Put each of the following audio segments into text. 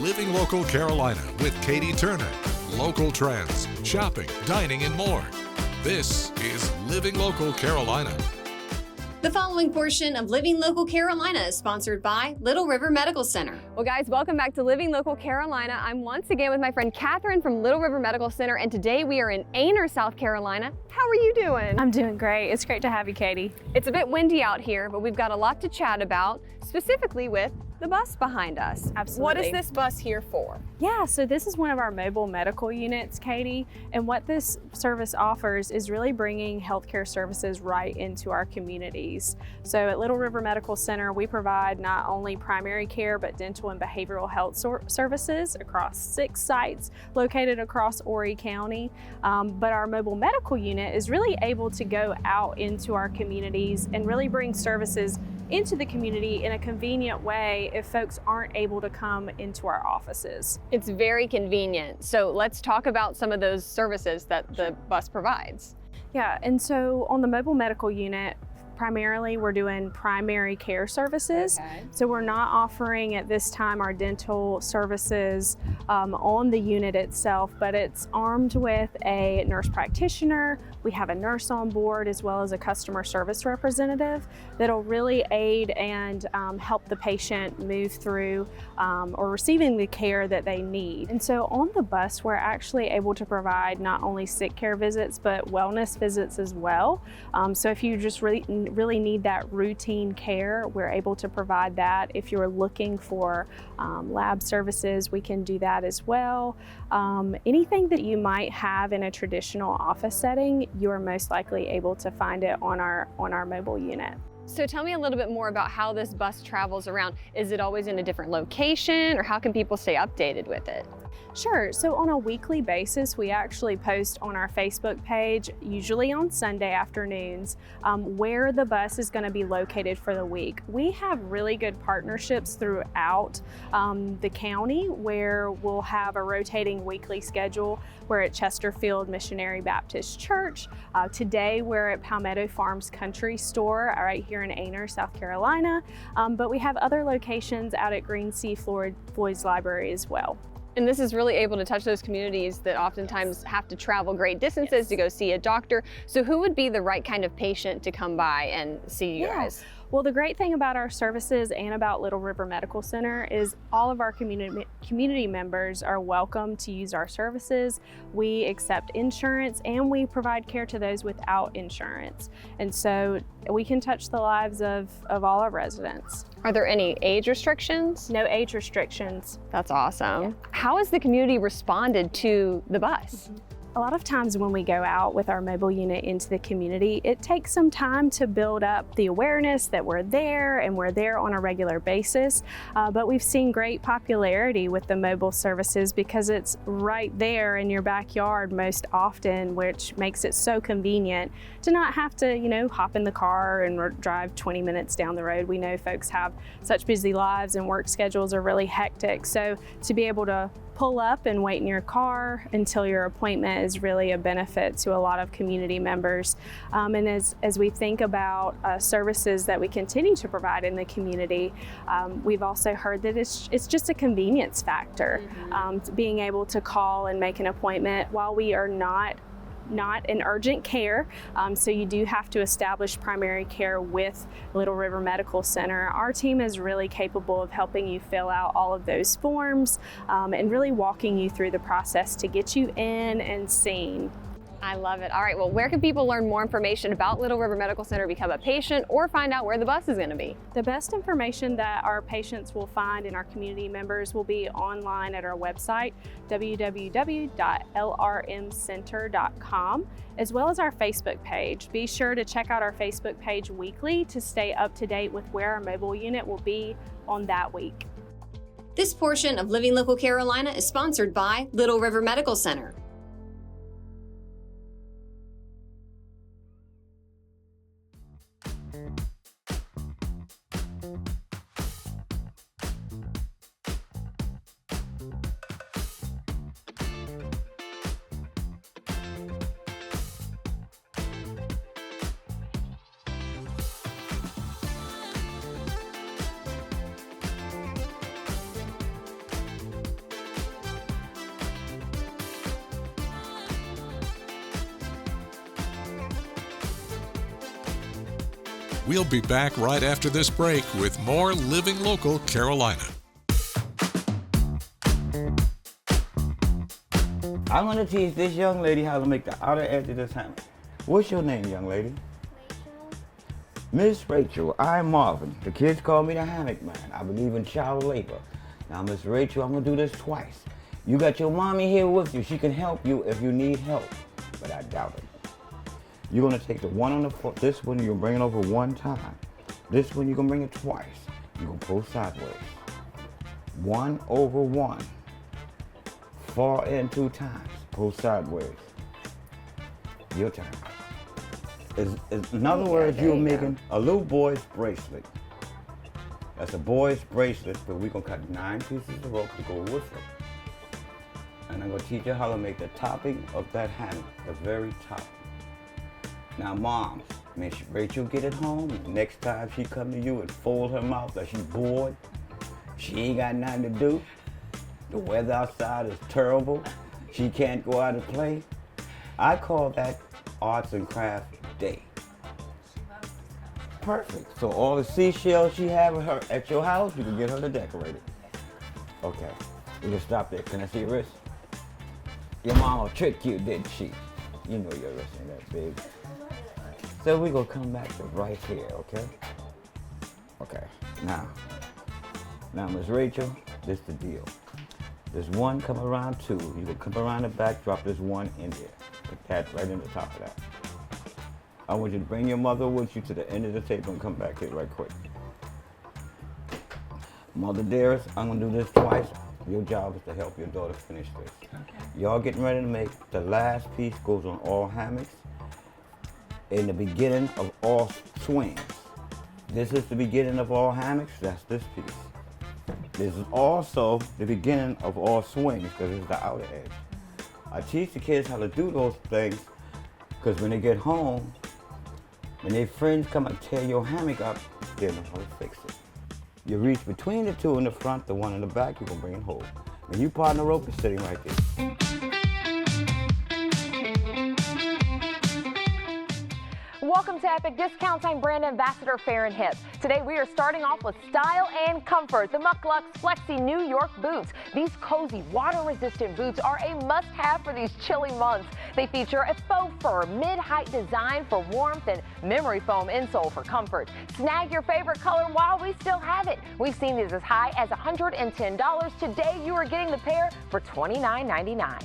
Living Local Carolina with Katie Turner. Local trends, shopping, dining, and more. This is Living Local Carolina. The following portion of Living Local Carolina is sponsored by Little River Medical Center. Well, guys, welcome back to Living Local Carolina. I'm once again with my friend Catherine from Little River Medical Center, and today we are in Aner, South Carolina. How are you doing? I'm doing great. It's great to have you, Katie. It's a bit windy out here, but we've got a lot to chat about, specifically with the bus behind us. Absolutely. What is this bus here for? Yeah, so this is one of our mobile medical units, Katie, and what this service offers is really bringing healthcare services right into our communities. So at Little River Medical Center, we provide not only primary care, but dental and behavioral health services across 6 sites located across Horry County. But our mobile medical unit is really able to go out into our communities and really bring services into the community in a convenient way if folks aren't able to come into our offices. It's very convenient. So let's talk about some of those services that the bus provides. Yeah, and so on the mobile medical unit, primarily we're doing primary care services. Okay. So we're not offering at this time our dental services on the unit itself, but it's armed with a nurse practitioner. We have a nurse on board as well as a customer service representative that'll really aid and help the patient move through or receiving the care that they need. And so on the bus, we're actually able to provide not only sick care visits, but wellness visits as well. So if you just really need that routine care, we're able to provide that. If you're looking for lab services, we can do that as well. Anything that you might have in a traditional office setting, you are most likely able to find it on our mobile unit. So tell me a little bit more about how this bus travels around. Is it always in a different location, or how can people stay updated with it? Sure. So on a weekly basis, we actually post on our Facebook page, usually on Sunday afternoons, where the bus is going to be located for the week. We have really good partnerships throughout the county where we'll have a rotating weekly schedule. We're at Chesterfield Missionary Baptist Church. Today, we're at Palmetto Farms Country Store right here in Aner, South Carolina. But we have other locations out at Green Sea Floyd's Library as well. And this is really able to touch those communities that oftentimes have to travel great distances to go see a doctor. So who would be the right kind of patient to come by and see you guys? Well, the great thing about our services and about Little River Medical Center is all of our community members are welcome to use our services. We accept insurance and we provide care to those without insurance. And so we can touch the lives of all our residents. Are there any age restrictions? No age restrictions. That's awesome. Yeah. How has the community responded to the bus? A lot of times when we go out with our mobile unit into the community, it takes some time to build up the awareness that we're there and we're there on a regular basis. But we've seen great popularity with the mobile services because it's right there in your backyard most often, which makes it so convenient to not have to, hop in the car and drive 20 minutes down the road. We know folks have such busy lives and work schedules are really hectic. So to be able to pull up and wait in your car until your appointment is really a benefit to a lot of community members. And as we think about services that we continue to provide in the community, we've also heard that it's just a convenience factor. Being able to call and make an appointment while we are not an urgent care, so you do have to establish primary care with Little River Medical Center. Our team is really capable of helping you fill out all of those forms and really walking you through the process to get you in and seen. I love it. All right, well, where can people learn more information about Little River Medical Center, become a patient, or find out where the bus is going to be? The best information that our patients will find and our community members will be online at our website, www.lrmcenter.com, as well as our Facebook page. Be sure to check out our Facebook page weekly to stay up to date with where our mobile unit will be on that week. This portion of Living Local Carolina is sponsored by Little River Medical Center. We'll be back right after this break with more Living Local Carolina. I'm going to teach this young lady how to make the outer edge of this hammock. What's your name, young lady? Miss Rachel, I'm Marvin. The kids call me the hammock man. I believe in child labor. Now, Miss Rachel, I'm gonna do this twice. You got your mommy here with you. She can help you if you need help, but I doubt it. You're gonna take the one on the foot. This one, you're gonna bring it over one time. This one, you're gonna bring it twice. You're gonna pull sideways. 1 over 1. Far in 2 times. Pull sideways. Your turn. In other words, you're making a little boy's bracelet. That's a boy's bracelet, but we're gonna cut 9 pieces of rope to go with it. And I'm gonna teach you how to make the topping of that hammock, the very top. Now, moms, Miss Rachel get it home. Next time she come to you and fold her mouth like she's bored, she ain't got nothing to do. The weather outside is terrible. She can't go out and play. I call that arts and crafts day. Perfect. So all the seashells she have at your house, you can get her to decorate it. Okay, we can stop there. Can I see your wrist? Your mama tricked you, didn't she? You know your wrist ain't that big. So we're gonna come back to right here, okay? Okay, now, Miss Rachel, this is the deal. There's 1 come around 2. You can come around the back, drop this 1 in there. Put that right in the top of that. I want you to bring your mother with you to the end of the table and come back here right quick. Mother dearest, I'm gonna do this twice. Your job is to help your daughter finish this. Y'all getting ready to make the last piece goes on all hammocks. In the beginning of all swings. This is the beginning of all hammocks, that's this piece. This is also the beginning of all swings because it's the outer edge. I teach the kids how to do those things because when they get home, when their friends come and tear your hammock up, they know how to fix it. You reach between the 2 in the front, the 1 in the back, you're gonna bring it home. And you partner rope is sitting right there. Welcome to Epic Discounts. I'm brand ambassador Farron Hip. Today we are starting off with style and comfort. The Muckluck Flexi New York boots. These cozy, water-resistant boots are a must-have for these chilly months. They feature a faux fur, mid-height design for warmth and memory foam insole for comfort. Snag your favorite color while we still have it. We've seen these as high as $110. Today you are getting the pair for $29.99.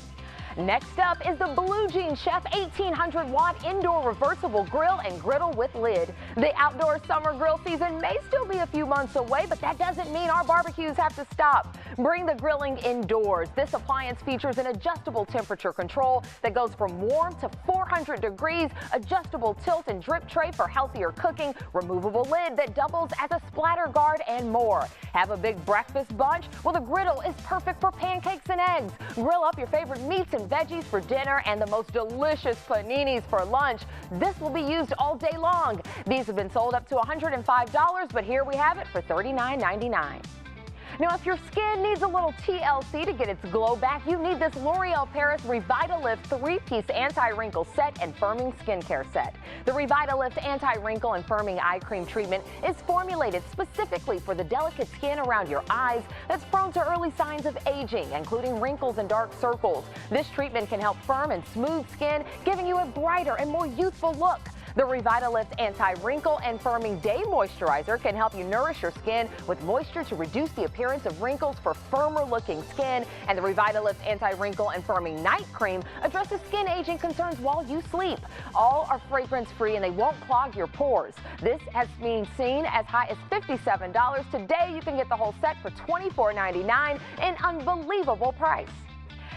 Next up is the Blue Jean Chef 1800 watt indoor reversible grill and griddle with lid. The outdoor summer grill season may still be a few months away, but that doesn't mean our barbecues have to stop. Bring the grilling indoors. This appliance features an adjustable temperature control that goes from warm to 400 degrees, adjustable tilt and drip tray for healthier cooking, removable lid that doubles as a splatter guard, and more. Have a big breakfast bunch? Well, the griddle is perfect for pancakes and eggs. Grill up your favorite meats and veggies for dinner and the most delicious paninis for lunch. This will be used all day long. These have been sold up to $105, but here we have it for $39.99. Now, if your skin needs a little TLC to get its glow back, you need this L'Oreal Paris Revitalift 3-piece anti-wrinkle set and firming skincare set. The Revitalift anti-wrinkle and firming eye cream treatment is formulated specifically for the delicate skin around your eyes that's prone to early signs of aging, including wrinkles and dark circles. This treatment can help firm and smooth skin, giving you a brighter and more youthful look. The Revitalift Anti-Wrinkle and Firming Day Moisturizer can help you nourish your skin with moisture to reduce the appearance of wrinkles for firmer-looking skin. And the Revitalift Anti-Wrinkle and Firming Night Cream addresses skin aging concerns while you sleep. All are fragrance-free and they won't clog your pores. This has been seen as high as $57. Today, you can get the whole set for $24.99, an unbelievable price.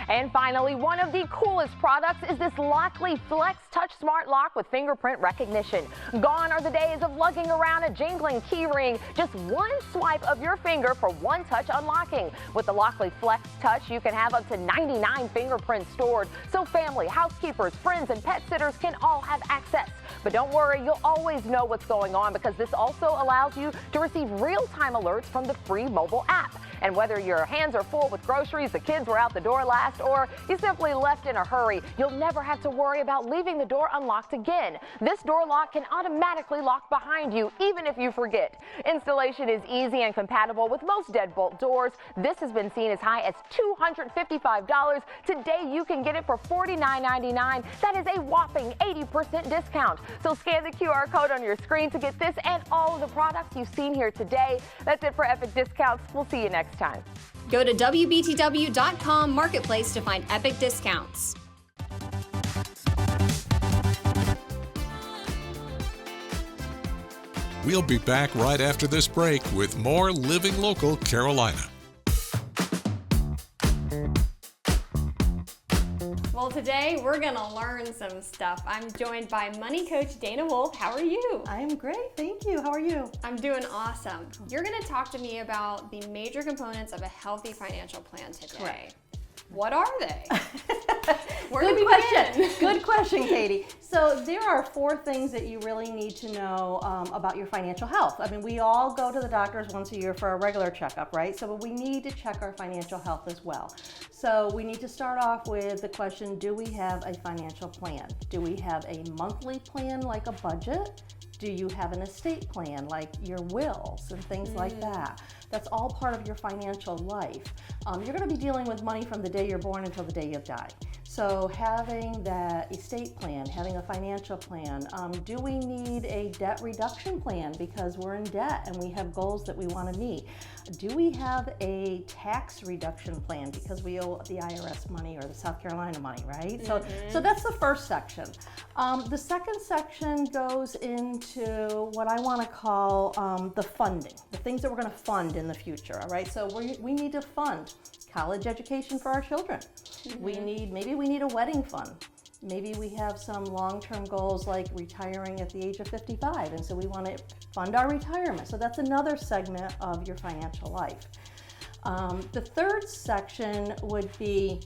And finally, one of the coolest products is this Lockley Flex Touch Smart Lock with fingerprint recognition. Gone are the days of lugging around a jingling key ring. Just one swipe of your finger for one touch unlocking. With the Lockley Flex Touch, you can have up to 99 fingerprints stored, so family, housekeepers, friends, and pet sitters can all have access. But don't worry, you'll always know what's going on because this also allows you to receive real-time alerts from the free mobile app. And whether your hands are full with groceries, the kids were out the door last last, or you simply left in a hurry, you'll never have to worry about leaving the door unlocked again. This door lock can automatically lock behind you, even if you forget. Installation is easy and compatible with most deadbolt doors. This has been seen as high as $255. Today, you can get it for $49.99. That is a whopping 80% discount. So scan the QR code on your screen to get this and all of the products you've seen here today. That's it for Epic Discounts. We'll see you next time. Go to WBTW.com Marketplace to find epic discounts. We'll be back right after this break with more Living Local Carolina. Well, today we're going to learn some stuff. I'm joined by money coach Dana Wolf. How are you? I'm great, thank you. How are you? I'm doing awesome. You're going to talk to me about the major components of a healthy financial plan today. Correct. What are they? Where do Good we question. begin? Good question, Katie. So there are 4 things that you really need to know about your financial health. I mean, we all go to the doctors once a year for a regular checkup, right? So we need to check our financial health as well. So we need to start off with the question, do we have a financial plan? Do we have a monthly plan like a budget? Do you have an estate plan like your wills and things like that? That's all part of your financial life. You're going to be dealing with money from the day you're born until the day you die. So having that estate plan, having a financial plan, do we need a debt reduction plan because we're in debt and we have goals that we want to meet? Do we have a tax reduction plan because we owe the IRS money or the South Carolina money, right? So that's the first section. The second section goes into what I want to call the funding, the things that we're going to fund in the future, all right? So we need to fund college education for our children. Maybe we need a wedding fund. Maybe we have some long-term goals like retiring at the age of 55, and so we want to fund our retirement. So that's another segment of your financial life. The third section would be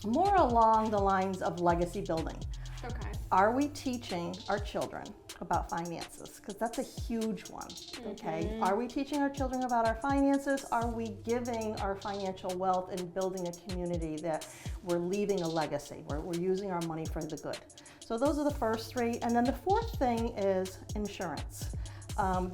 more along the lines of legacy building. Okay. Are we teaching our children about finances? Because that's a huge one, okay? Are we teaching our children about our finances? Are we giving our financial wealth and building a community that we're leaving a legacy, where we're using our money for the good? So those are the first 3. And then the fourth thing is insurance.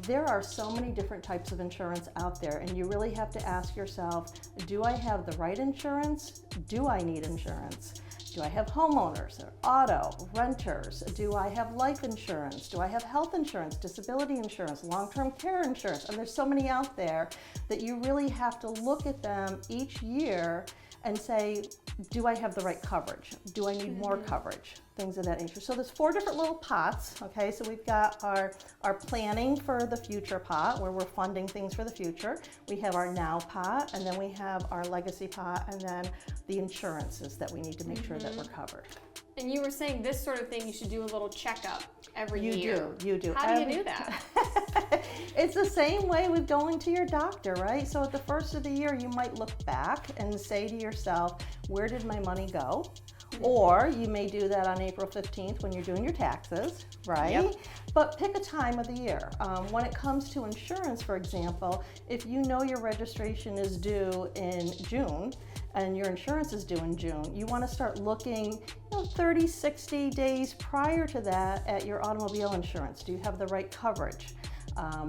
There are so many different types of insurance out there, and you really have to ask yourself, do I have the right insurance? Do I need insurance? Do I have homeowners or auto, renters? Do I have life insurance? Do I have health insurance, disability insurance, long-term care insurance? And there's so many out there that you really have to look at them each year and say, do I have the right coverage? Do I need more coverage? Things of that nature. So there's 4 different little pots, okay? So we've got our planning for the future pot, where we're funding things for the future. We have our now pot, and then we have our legacy pot, and then the insurances that we need to make sure that we're covered. And you were saying this sort of thing, you should do a little checkup every You year. You do. How do you do that? It's the same way with going to your doctor, right? So at the first of the year, you might look back and say to yourself, where did my money go? Or you may do that on April 15th when you're doing your taxes, right? Yep. But pick a time of the year. When it comes to insurance, for example, if you know your registration is due in June and your insurance is due in June, you want to start looking 30, 60 days prior to that at your automobile insurance. Do you have the right coverage?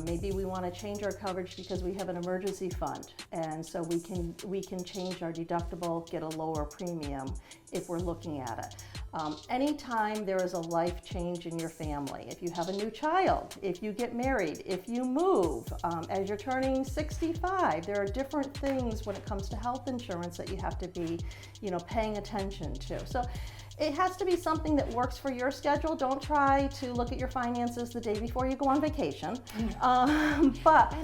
Maybe we want to change our coverage because we have an emergency fund, and so we can change our deductible, get a lower premium if we're looking at it. Anytime there is a life change in your family, if you have a new child, if you get married, if you move, as you're turning 65, there are different things when it comes to health insurance that you have to be, paying attention to. So it has to be something that works for your schedule. Don't try to look at your finances the day before you go on vacation. But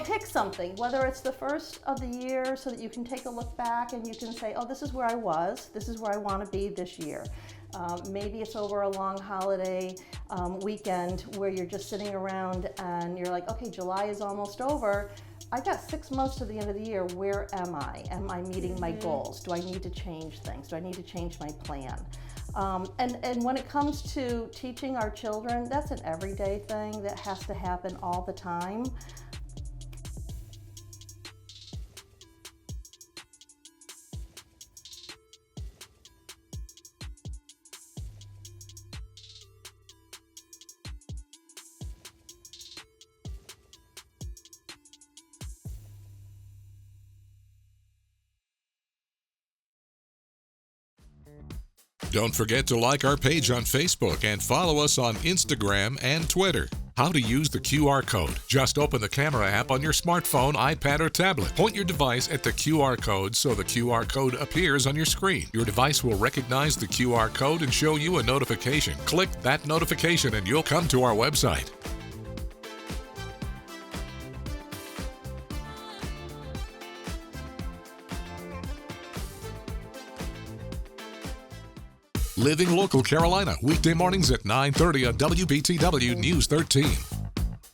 pick something, whether it's the first of the year so that you can take a look back and you can say, oh, this is where I was, this is where I want to be this year. Maybe it's over a long holiday weekend where you're just sitting around and you're like, okay, July is almost over. I got 6 months to the end of the year. Where am I? Am I meeting my goals? Do I need to change things? Do I need to change my plan? And when it comes to teaching our children, that's an everyday thing that has to happen all the time. Don't forget to like our page on Facebook and follow us on Instagram and Twitter. How to use the QR code. Just open the camera app on your smartphone, iPad, or tablet. Point your device at the QR code so the QR code appears on your screen. Your device will recognize the QR code and show you a notification. Click that notification and you'll come to our website. Living Local Carolina, weekday mornings at 9:30 on WBTW News 13.